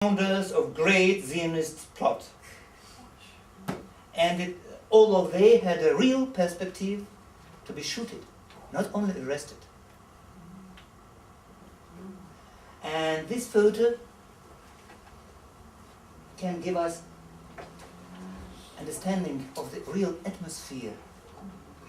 founders of great Zionist plot. And all of they had a real perspective to be shooted, not only arrested. And this photo can give us understanding of the real atmosphere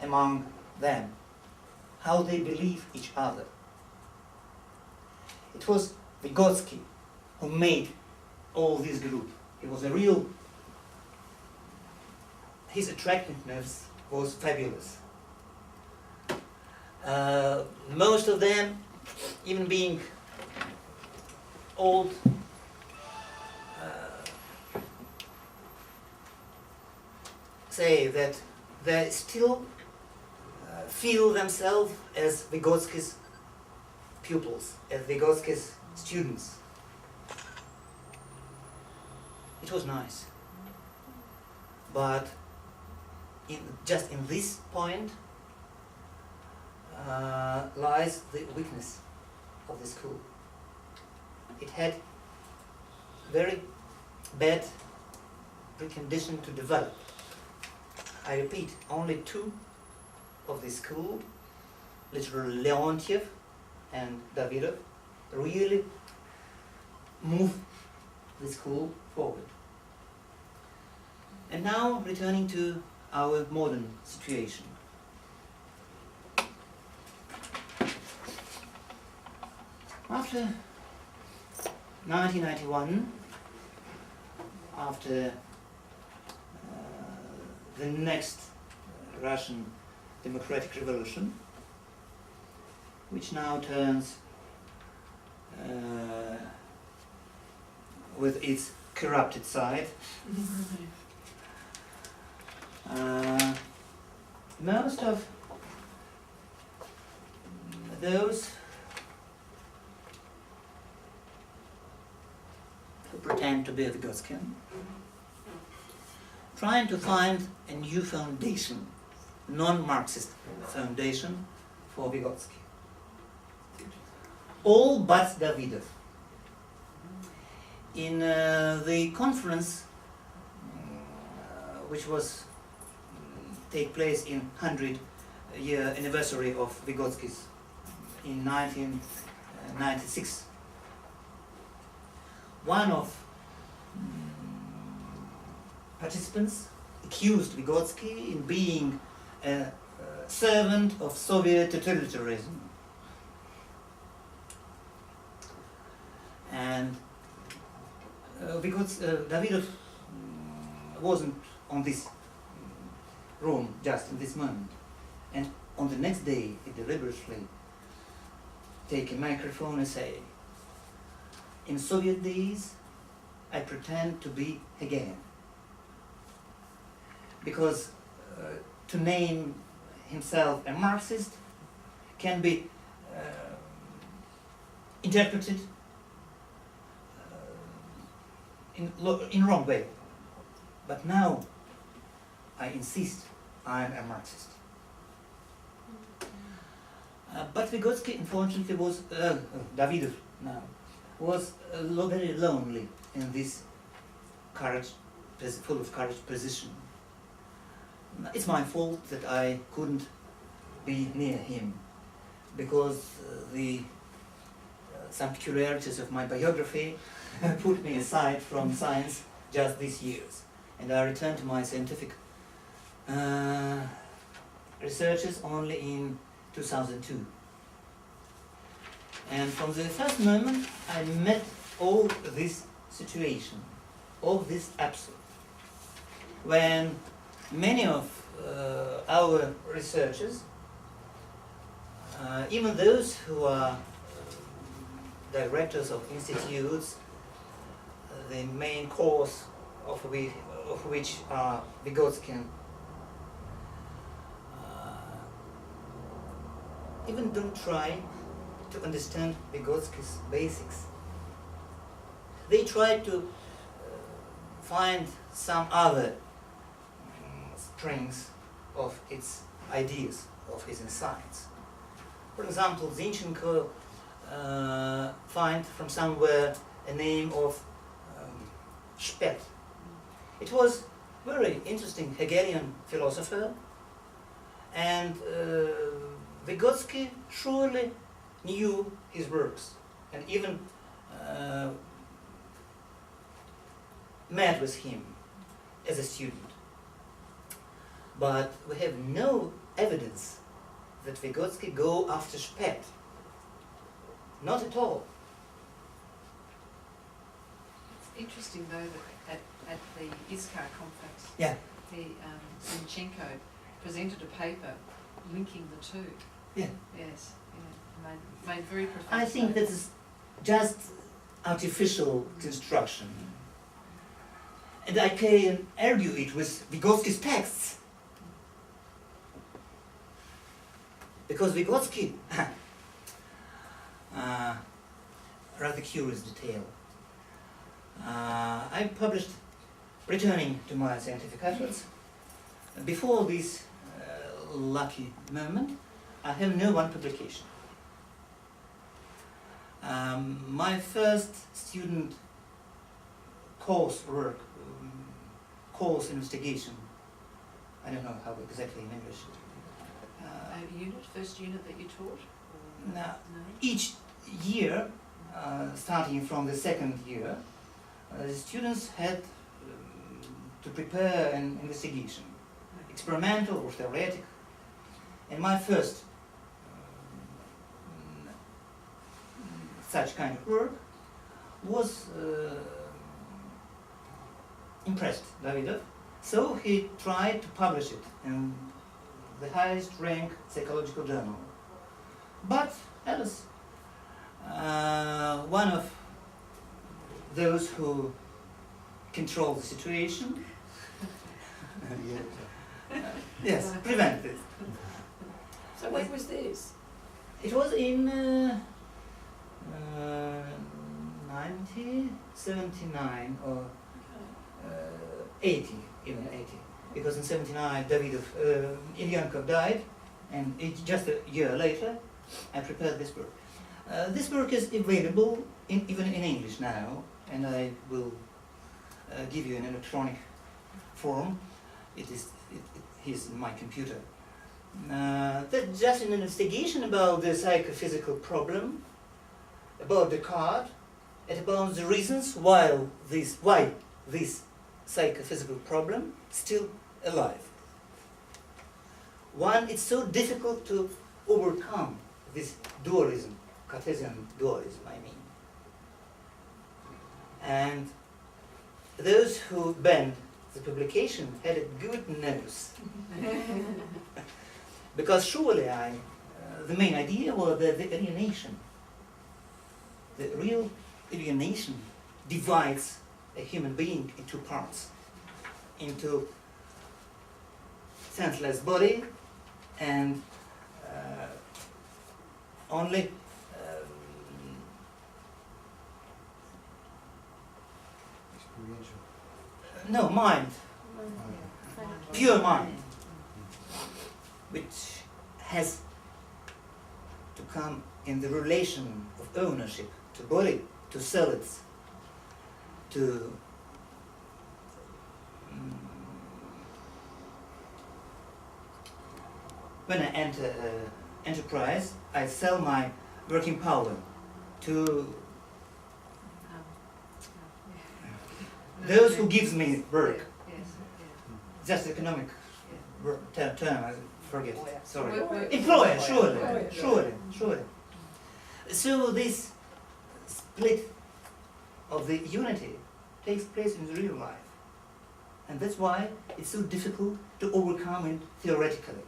among them, how they believe each other. It was Vygotsky who made all this group. He was a real, his attractiveness was fabulous. Most of them, even being old, say that they still feel themselves as Vygotsky's pupils, as Vygotsky's students. It was nice. But just in this point lies the weakness of the school. It had very bad precondition to develop. I repeat, only two of the school, literally Leontiev and Davidov, really move the school forward. And now returning to our modern situation. After 1991, after the next Russian democratic revolution, which now turns with its corrupted side, most of those who pretend to be Vygotskian trying to find a new foundation, non-Marxist foundation for Vygotsky. All but Davidov. In the conference which was take place in 100-year anniversary of Vygotsky's in 1996, one of participants accused Vygotsky in being a servant of Soviet totalitarianism. And Davidov wasn't on this room just in this moment. And on the next day, he deliberately take a microphone and say, "In Soviet days, I pretend to be Hegelian." Because to name himself a Marxist can be interpreted in wrong way. But now, I insist, I am a Marxist. But Vygotsky, unfortunately, was, Davidov now, was very lonely in this full of courage position. It's my fault that I couldn't be near him, because some peculiarities of my biography put me aside from science just these years, and I returned to my scientific researches only in 2002. And from the first moment I met all this situation, all this absurd, when many of our researchers, even those who are directors of institutes, the main cause of which are Vygotskian, even don't try to understand Vygotsky's basics. They try to find some other springs of its ideas, of his insights. For example, Zinchenko find from somewhere a name of Speth. It was very interesting Hegelian philosopher, and Vygotsky surely knew his works and even met with him as a student. But we have no evidence that Vygotsky go after Speth. Not at all. It's interesting though that at the ISKAR conference, Yeah. the Zinchenko presented a paper linking the two. Yeah. Yes, yeah. Made very profound I think statements. that is just artificial construction. And I can argue it with Vygotsky's texts. Because Vygotsky, rather curious detail. I published, returning to my scientific efforts, before this lucky moment, I have no one publication. My first student course work, course investigation, I don't know how exactly in English. First unit that you taught? Or Now, no? each year, starting from the second year, the students had to prepare an investigation, experimental or theoretic. And my first such kind of work was impressed Davidov, so he tried to publish it in the highest rank psychological journal. But Alice, one of those who control the situation, yes, prevented it. So when was this? It was in 1979 or 80, even 80. Because in 79 Davidov, Ilyankov died, and just a year later I prepared this work. This work is available even in English now, and I will give you an electronic form. It is in my computer. That's just an investigation about the psychophysical problem, about Descartes, and about the reasons why this psychophysical problem still alive. One, it's so difficult to overcome this dualism, Cartesian dualism, I mean. And those who banned the publication had a good nose. Because surely the main idea was the alienation. The real alienation divides a human being in two parts, into senseless body and only no, mind, pure mind, which has to come in the relation of ownership to body, to solids, to when I enter enterprise, I sell my working power to those who gives me work. Yes, Just economic term, I forget. Sorry. Employer. Employer, surely, Employer. surely. So this split of the unity takes place in the real life. And that's why it's so difficult to overcome it theoretically.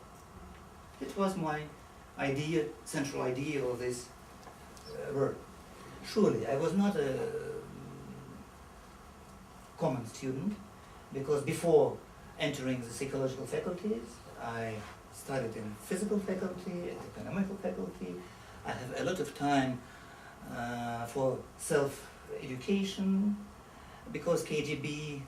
It was my idea, central idea of this work. Surely, I was not a common student, because before entering the psychological faculties, I studied in physical faculty, and economical faculty. I have a lot of time for self-education, because KGB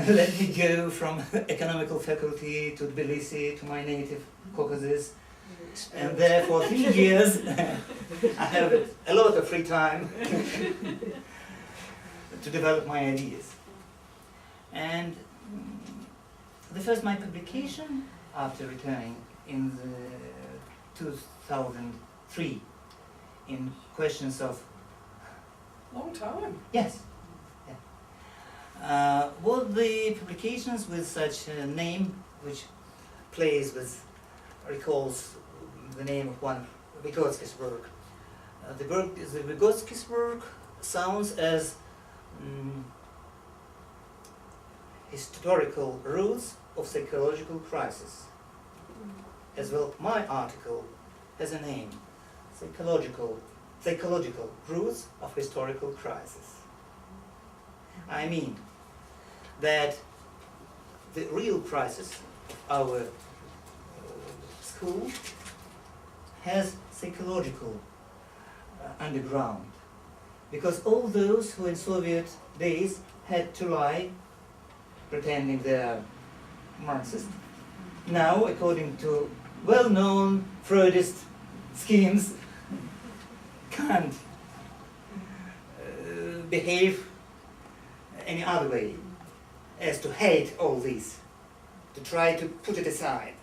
let me go from economical faculty to Tbilisi, to my native Caucasus, and there for 3 years I have a lot of free time to develop my ideas. And the first my publication after returning in the 2003 in questions of Long time. yes, yeah. Were the publications with such a name which recalls the name of one of Vygotsky's work. The Vygotsky's work sounds as historical roots of psychological crisis. As well, my article has a name, psychological roots of historical crisis. I mean that the real crisis of our school has psychological underground, because all those who in Soviet days had to lie pretending they're Marxist, now according to well-known Freudist schemes can't behave any other way as to hate all this, to try to put it aside.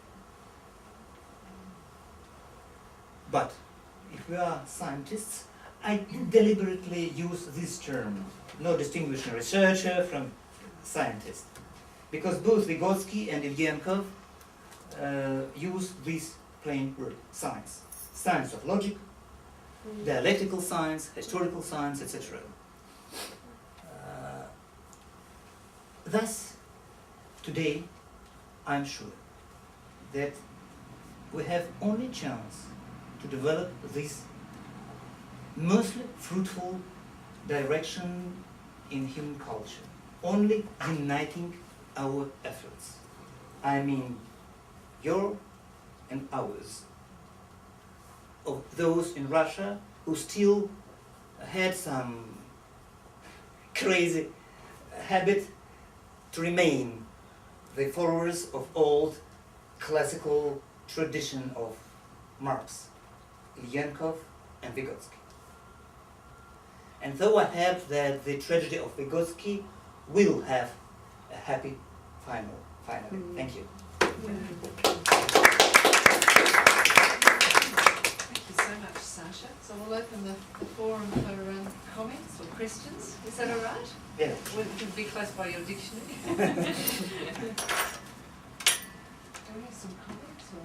But if we are scientists, I deliberately use this term, not distinguishing researcher from scientist, because both Vygotsky and Evgenkov use this plain word, science. Science of logic, dialectical science, historical science, etc. Thus, today, I'm sure that we have only chance to develop this mostly fruitful direction in human culture, only uniting our efforts. I mean, your and ours, of those in Russia who still had some crazy habit to remain the followers of old classical tradition of Marx, Ilyenkov and Vygotsky. And though I hope that the tragedy of Vygotsky will have a happy finally. Thank you. Thank you so much, Sasha. So we'll open the forum for comments or questions. Is that all right? Yeah. We can be close by your dictionary. Do we have some comments or?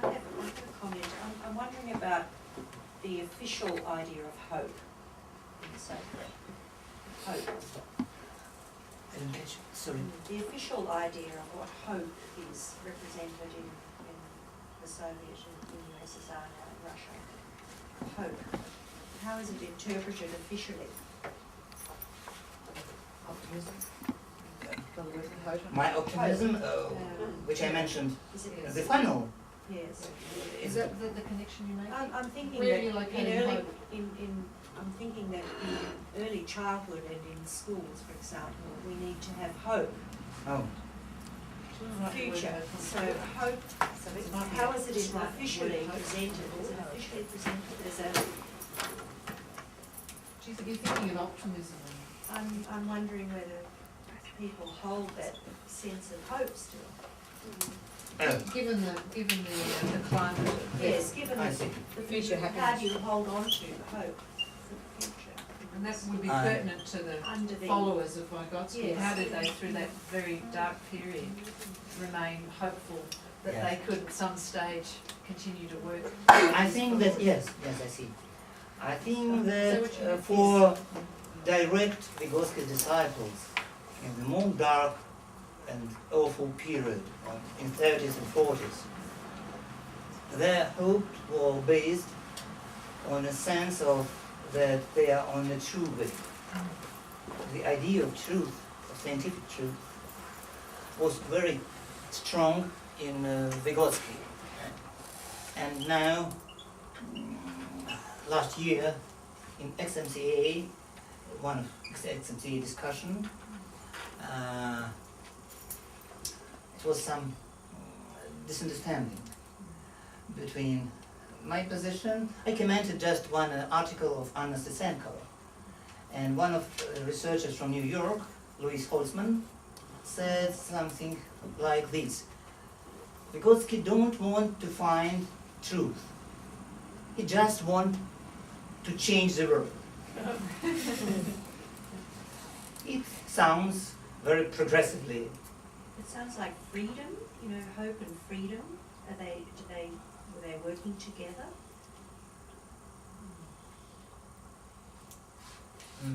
I have a comment. I'm wondering about the official idea of hope in the Soviet. Hope. I didn't catch you. Sorry. The official idea of what hope is represented in the Soviet and in the USSR now in Russia. Hope. How is it interpreted officially? Optimism. My optimism, which I mentioned, Is it the funnel. Yes. Is that the connection you make? I'm thinking Where that are you located in early, hope? I'm thinking that in early childhood and in schools, for example, we need to have hope Oh. for future. So hope. So it's not How is it just like officially word hope. presented? Is it officially presented as a? Geez, if you're thinking of optimism. I'm wondering whether people hold that sense of hope still. Given the climate of Yes, given I the see. future, how do you hold on to the hope for the future? and that would be I- pertinent to the Under the followers of Vygotsky. Yes. How did they, through that very dark period, remain hopeful that Yes. they could at some stage continue to work? I think that, yes, I see. I think that for direct Vygotsky's disciples in the more dark and awful period in 30s and 40s, their hope was based on a sense of that they are on the true way. The idea of truth, of scientific truth, was very strong in Vygotsky. And now, last year, in XMCA, one of XMCA discussion, it was some misunderstanding between my position. I commented just one article of Anna Stesenko, And one of the researchers from New York, Louis Holtzman, said something like this: Vygotsky don't want to find truth. He just wants to change the world. It sounds very progressively. It sounds like freedom, you know, hope and freedom. Were they working together?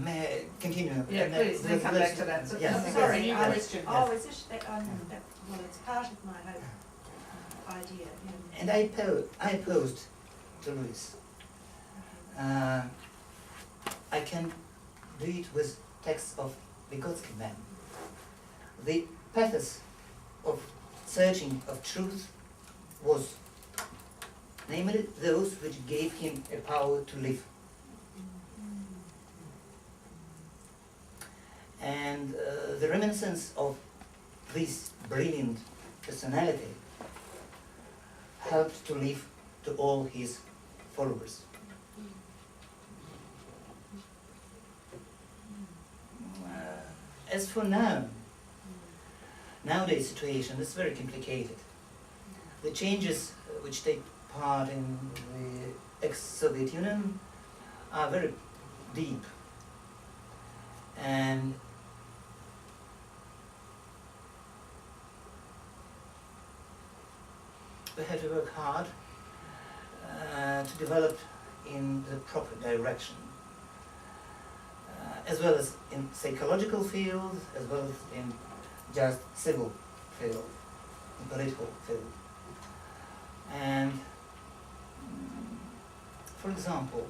May I continue? Yeah, please, then come back to that. So Yes. that's a Sorry, new question. oh, is this, well, it's part of my hope idea. Yeah. And I posed to Louis. I can do it with texts of Vygotsky man. The pathos of searching of truth was namely those which gave him a power to live. And the reminiscence of this brilliant personality helped to live to all his followers. As for nowadays situation is very complicated. The changes which take part in the ex-Soviet Union are very deep, and we have to work hard to develop in the proper direction, as well as in psychological field, as well as in just civil field, in political field. And for example,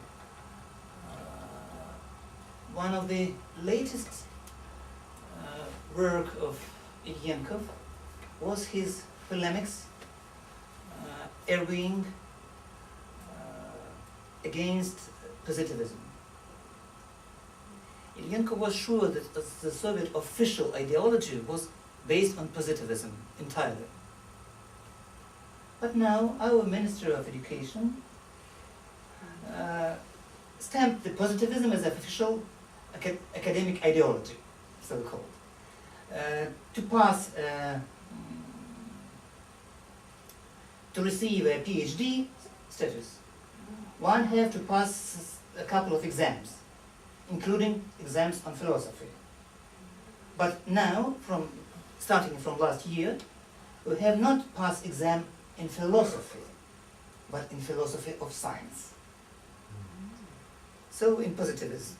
one of the latest work of Ilyenkov was his polemics arguing against positivism. Ilyenkov was sure that the Soviet official ideology was based on positivism entirely. But now our Minister of Education stamped the positivism as official academic ideology, so-called. To pass, to receive a PhD status, one have to pass a couple of exams, including exams on philosophy. But now, starting from last year, we have not passed exam in philosophy, but in philosophy of science. So in positivism.